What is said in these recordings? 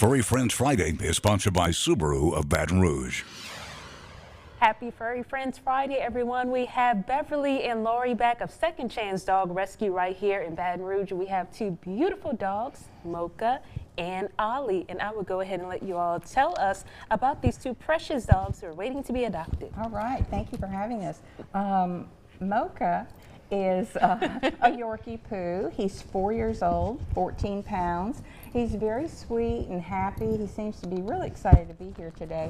Furry Friends Friday is sponsored by Subaru of Baton Rouge. Happy Furry Friends Friday, everyone. We have Beverly and Lori back of Second Chance Dog Rescue right here in Baton Rouge. We have two beautiful dogs, Mocha and Ollie. And I will go ahead and let you all tell us about these two precious dogs who are waiting to be adopted. All right, thank you for having us. Mocha is a Yorkie Poo. He's 4 years old, 14 pounds. He's very sweet and happy. He seems to be really excited to be here today.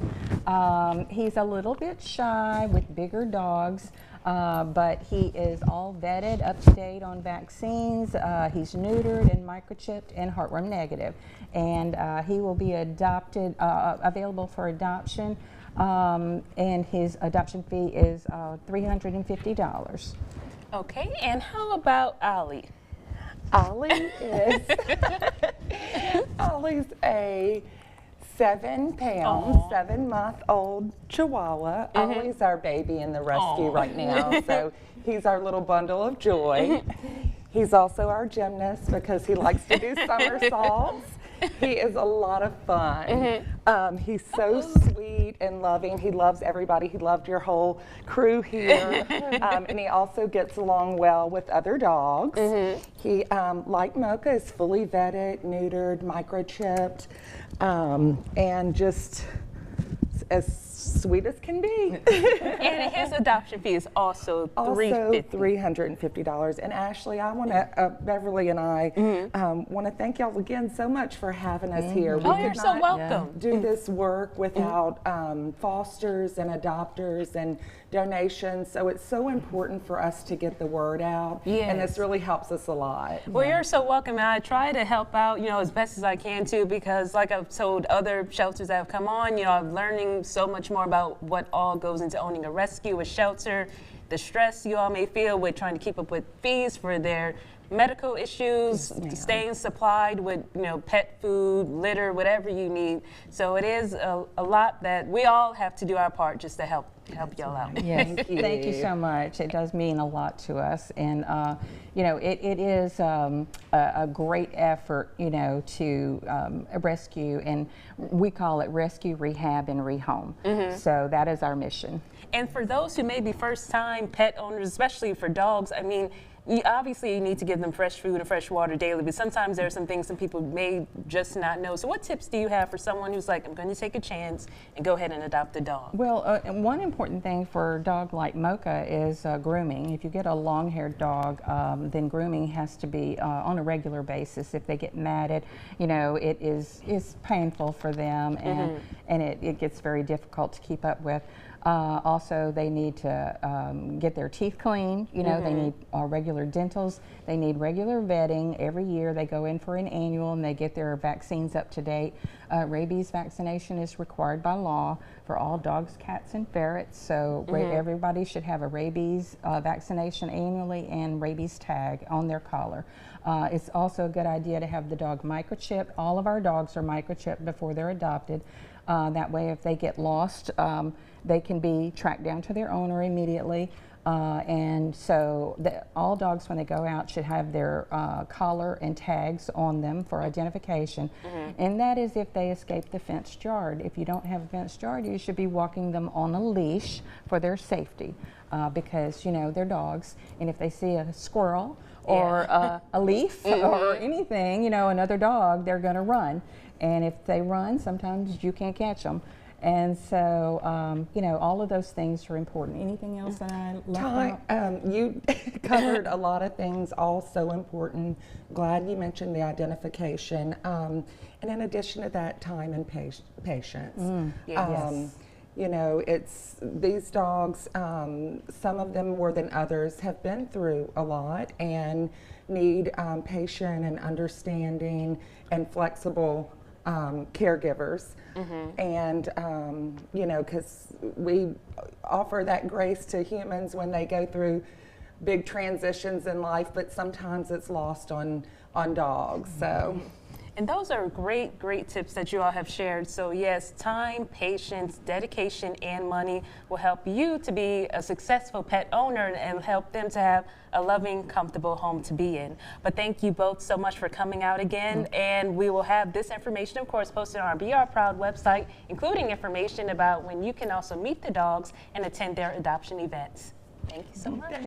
He's a little bit shy with bigger dogs, but he is all vetted, up to date on vaccines. He's neutered and microchipped and heartworm negative. And he will be adopted, available for adoption. And his adoption fee is $350. Okay, and how about Ollie? Ollie's a 7-month-old Chihuahua. Ollie's our baby in the rescue right now, so he's our little bundle of joy. He's also our gymnast because he likes to do somersaults. He is a lot of fun. He's so sweet and loving. He loves everybody. He loved your whole crew here. And he also gets along well with other dogs. He, like Mocha, is fully vetted, neutered, microchipped, and just as sweet as can be. And his adoption fee is also $350. And Ashley, I want to, Beverly and I want to thank y'all again so much for having us here. Oh, you're so welcome. Do this work without fosters and adopters and donations, so it's so important for us to get the word out, and this really helps us a lot. Well, you're so welcome, and I try to help out, as best as I can too, because like I've told other shelters that have come on, I'm learning so much more about what all goes into owning a rescue, a shelter, the stress you all may feel with trying to keep up with fees for their medical issues, staying supplied with pet food, litter, whatever you need. So it is a lot that we all have to do our part just to help y'all out. Yes, thank you so much. It does mean a lot to us, and it is a great effort, to rescue, and we call it rescue, rehab, and rehome. So that is our mission. And for those who may be first-time pet owners, especially for dogs, I mean, you need to give them fresh food and fresh water daily, but sometimes there are some things some people may just not know. So what tips do you have for someone who's like, I'm going to take a chance and go ahead and adopt a dog? Well, one important thing for a dog like Mocha is grooming. If you get a long-haired dog, then grooming has to be on a regular basis. If they get matted, it is painful for them, and it gets very difficult to keep up with. Also, they need to get their teeth cleaned. They need regular dentals. They need regular vetting. Every year they go in for an annual and they get their vaccines up to date. Rabies vaccination is required by law for all dogs, cats, and ferrets. So everybody should have a rabies vaccination annually and rabies tag on their collar. It's also a good idea to have the dog microchipped. All of our dogs are microchipped before they're adopted. That way, if they get lost, they can be tracked down to their owner immediately. And so all dogs, when they go out, should have their collar and tags on them for identification. And that is if they escape the fenced yard. If you don't have a fenced yard, you should be walking them on a leash for their safety, because they're dogs, and if they see a squirrel or a leaf or anything, another dog, they're going to run. And if they run, sometimes you can't catch them. And so, all of those things are important. Anything else that I left out? You covered a lot of things, all so important. Glad you mentioned the identification. And in addition to that, time and patience. Yes. It's these dogs, some of them more than others have been through a lot and need patient and understanding and flexible caregivers. And because we offer that grace to humans when they go through big transitions in life, but sometimes it's lost on dogs. So And those are great, great tips that you all have shared. So yes, time, patience, dedication, and money will help you to be a successful pet owner and help them to have a loving, comfortable home to be in. But thank you both so much for coming out again. And we will have this information, of course, posted on our Be Our Proud website, including information about when you can also meet the dogs and attend their adoption events. Thank you so much.